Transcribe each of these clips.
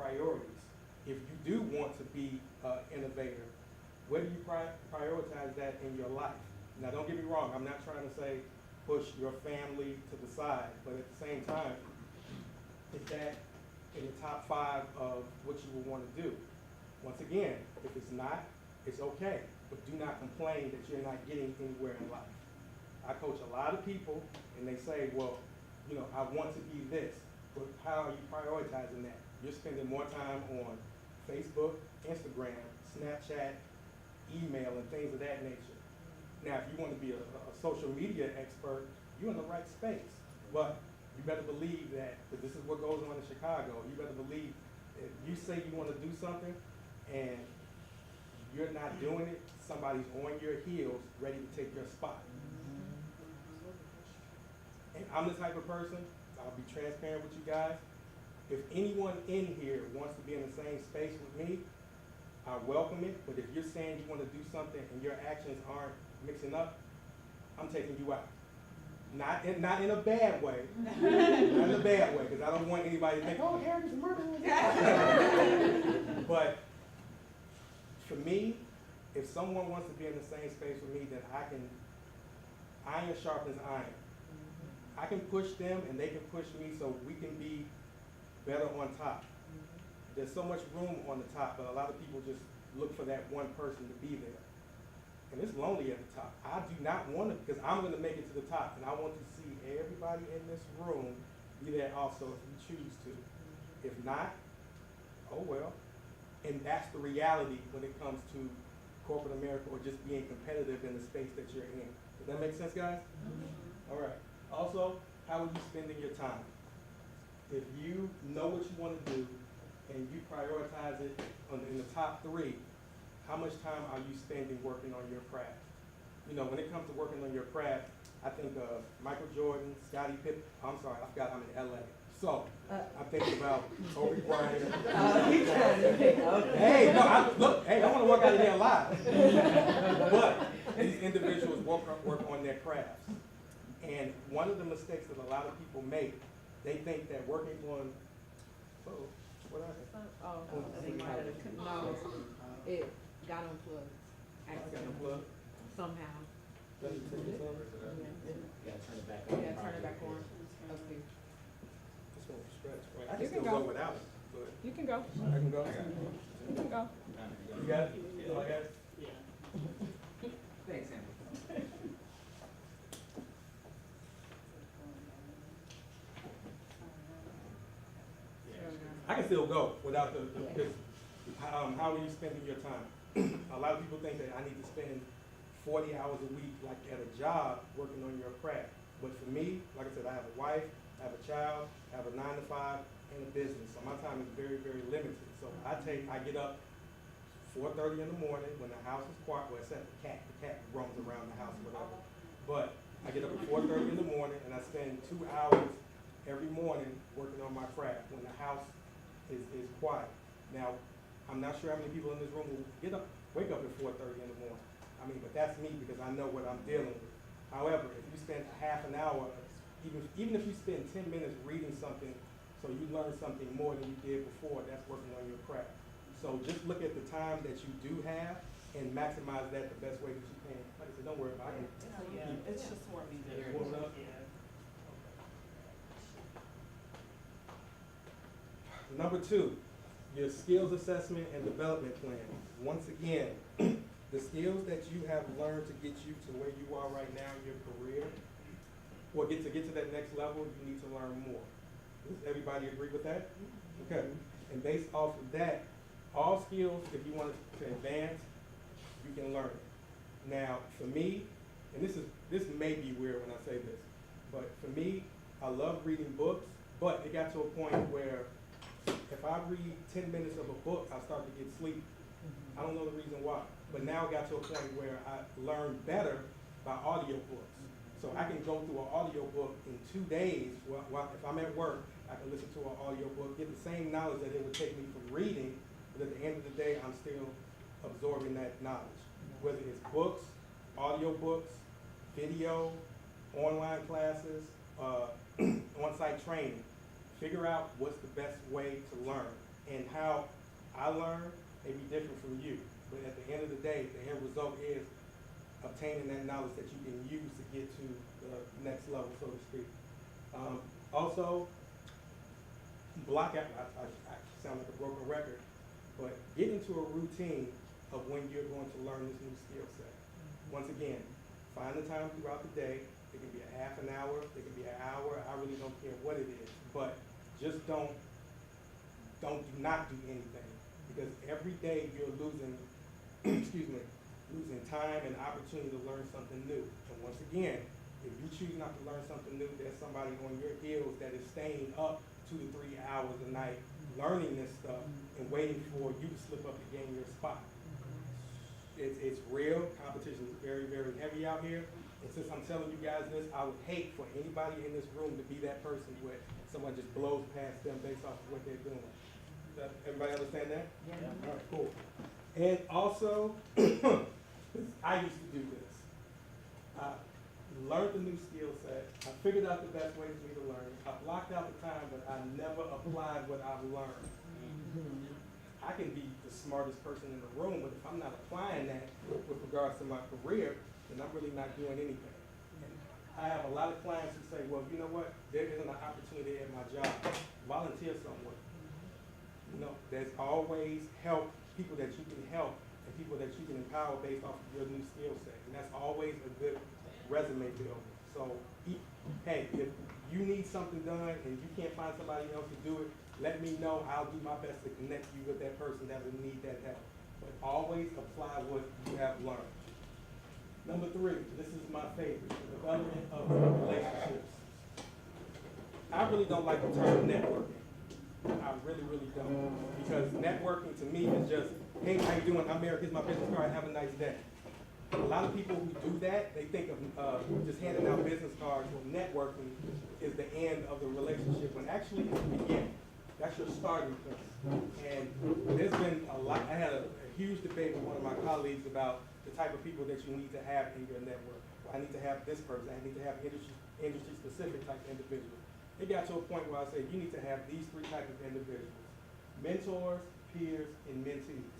priorities. If you do want to be an innovator, where do you prioritize that in your life? Now, don't get me wrong, I'm not trying to say push your family to the side, but at the same time, is that in the top 5 of what you would want to do? Once again, if it's not, it's okay, but do not complain that you're not getting anywhere in life. I coach a lot of people, and they say, well, you know, I want to be this, but how are you prioritizing that? You're spending more time on Facebook, Instagram, Snapchat, email, and things of that nature. Now, if you want to be a social media expert, you're in the right space, but you better believe that, because this is what goes on in Chicago, you better believe if you say you want to do something and you're not doing it, somebody's on your heels ready to take your spot. And I'm the type of person, I'll be transparent with you guys, if anyone in here wants to be in the same space with me, I welcome it, but if you're saying you want to do something and your actions aren't mixing up, I'm taking you out. Not in a bad way, not in a bad way, because I don't want anybody to think, oh, Harry's a murderer. But for me, if someone wants to be in the same space with me, then iron sharpens iron. I can push them and they can push me so we can be better on top. There's so much room on the top, but a lot of people just look for that one person to be there. And it's lonely at the top. I do not want to, because I'm going to make it to the top, and I want to see everybody in this room be there also if you choose to. If not, oh well. And that's the reality when it comes to corporate America or just being competitive in the space that you're in. Does that make sense, guys? All right. Also, how are you spending your time? If you know what you want to do and you prioritize it in the top 3, how much time are you spending working on your craft? You know, when it comes to working on your craft, I think of Michael Jordan, Scottie Pippen. I'm sorry, I forgot I'm in LA. So, I'm thinking about Kobe Bryant. Hey, no, I want to work out of there alive. But these individuals work on their crafts. And one of the mistakes that a lot of people make, they think that working on, what happened? No, it got unplugged. Got unplugged? Somehow. Does it take this on? Yeah, turn it back on. Yeah, turn it back on. Okay. This one will stretch, right? I You can can still go. go without it, but You can go. I can go. You can go. You got it? All I got it? Thanks, Andy. I can still go without because how are you spending your time? A lot of people think that I need to spend 40 hours a week like at a job working on your craft. But for me, like I said, I have a wife, I have a child, I have a 9 to 5 and a business. So my time is very, very limited. So I get up 4:30 in the morning when the house is quiet, well, except the cat roams around the house, whatever. But I get up at 4:30 in the morning and I spend 2 hours every morning working on my craft when the house is quiet. Now, I'm not sure how many people in this room will wake up at 4:30 in the morning. I mean, but that's me because I know what I'm dealing with. However, if you spend a half an hour, even if you spend 10 minutes reading something, so you learn something more than you did before, that's working on your craft. So just look at the time that you do have and maximize that the best way that you can. Like I said, don't worry about it. Yeah, it's just warming there. It's warming up? Yeah. Number 2, your skills assessment and development plan. Once again, the skills that you have learned to get you to where you are right now in your career, or get to that next level, you need to learn more. Does everybody agree with that? Okay. And based off of that, all skills, if you want to advance, you can learn it. Now, for me, and this may be weird when I say this, but for me, I love reading books, but it got to a point where if I read 10 minutes of a book, I start to get sleepy. I don't know the reason why, but now it got to a point where I learn better by audiobooks. So I can go through an audiobook in 2 days. If I'm at work, I can listen to an audiobook, get the same knowledge that it would take me from reading, but at the end of the day, I'm still absorbing that knowledge. Whether it's books, audiobooks, video, online classes, on-site training. Figure out what's the best way to learn. And how I learn may be different from you, but at the end of the day, the end result is obtaining that knowledge that you can use to get to the next level, so to speak. Also, block out, I sound like a broken record, but get into a routine of when you're going to learn this new skill set. Once again, find the time throughout the day. It can be a half an hour, it can be an hour, I really don't care what it is, but just do not do anything, because every day you're losing, excuse me, losing time and opportunity to learn something new. And once again, if you choose not to learn something new, there's somebody on your heels that is staying up 2 to 3 hours a night learning this stuff and waiting for you to slip up and gain your spot. It's real. Competition is very, very heavy out here. And since I'm telling you guys this, I would hate for anybody in this room to be that person where someone just blows past them based off of what they're doing. Everybody understand that? Yeah. All right, cool. And also, I used to do this. I learned the new skill set. I figured out the best way for me to learn. I blocked out the time, but I never applied what I've learned. I can be the smartest person in the room, but if I'm not applying that with regards to my career, then I'm really not doing anything. And I have a lot of clients who say, well, you know what, there isn't an opportunity at my job. Volunteer somewhere. You know, there's always people that you can help, and people that you can empower based off of your new skill set. And that's always a good resume builder. So, hey, if you need something done and you can't find somebody else to do it, let me know. I'll do my best to connect you with that person that will need that help. But always apply what you have learned. Number 3, this is my favorite, the development of relationships. I really don't like the term networking. I really, really don't. Because networking to me is just, hey, how you doing? I'm Eric, here's my business card, have a nice day. A lot of people who do that, they think of just handing out business cards, or networking is the end of the relationship, when actually it's the beginning. That's your starting point. And there's been I had a huge debate with one of my colleagues about the type of people that you need to have in your network. Well, I need to have this person, I need to have industry-specific type individuals. It got to a point where I said, you need to have these 3 types of individuals: mentors, peers, and mentees.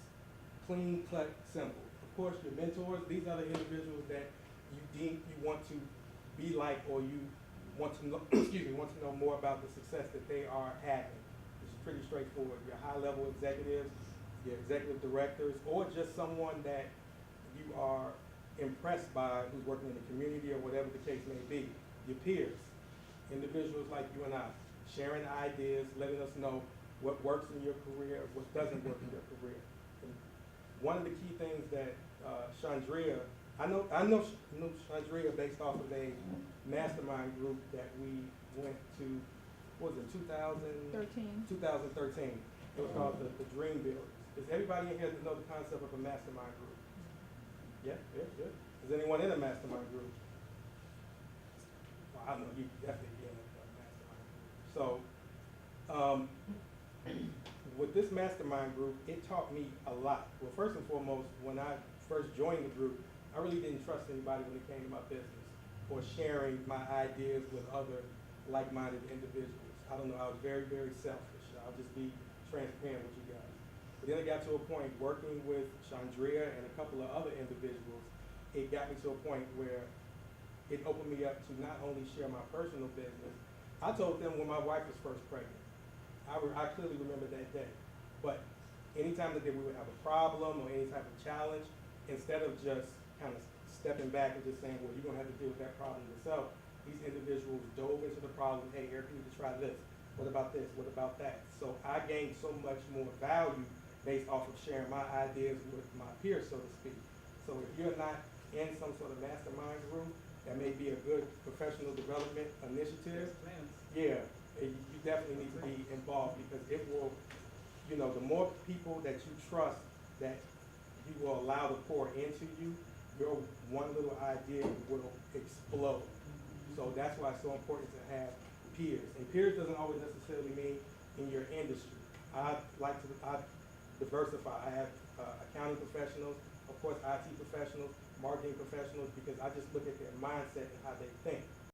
Clean, cut, simple. Of course, your mentors, these are the individuals that you deem you want to be like, or you want to know, want to know more about the success that they are having. It's pretty straightforward. Your high-level executives, your executive directors, or just someone that you are impressed by who's working in the community or whatever the case may be. Your peers, individuals like you and I, sharing ideas, letting us know what works in your career, what doesn't work in your career. And one of the key things that Chandria, I know Chandria based off of a mastermind group that we went to, what was it, 2013? It was called the Dream Builders. Does everybody in here know the concept of a mastermind group? Yeah, good. Is anyone in a mastermind group? Well, I know you definitely be in a mastermind group. So, with this mastermind group, it taught me a lot. Well, first and foremost, when I first joined the group, I really didn't trust anybody when it came to my business or sharing my ideas with other like-minded individuals. I don't know, I was very, very selfish. I'll just be transparent with you guys. But then it got to a point working with Chandria and a couple of other individuals, it got me to a point where it opened me up to not only share my personal business. I told them when my wife was first pregnant. I clearly remember that day. But anytime that we would have a problem or any type of challenge, instead of just kind of stepping back and just saying, well, you're going to have to deal with that problem yourself, these individuals dove into the problem. Hey, Eric, you need to try this. What about this? What about that? So I gained so much more value based off of sharing my ideas with my peers, so to speak. So if you're not in some sort of mastermind group, that may be a good professional development initiative. Yeah, you definitely need to be involved, because it will, the more people that you trust that you will allow to pour into you, your one little idea will explode. So that's why it's so important to have peers. And peers doesn't always necessarily mean in your industry. I diversify. I have accounting professionals, of course IT professionals, marketing professionals, because I just look at their mindset and how they think.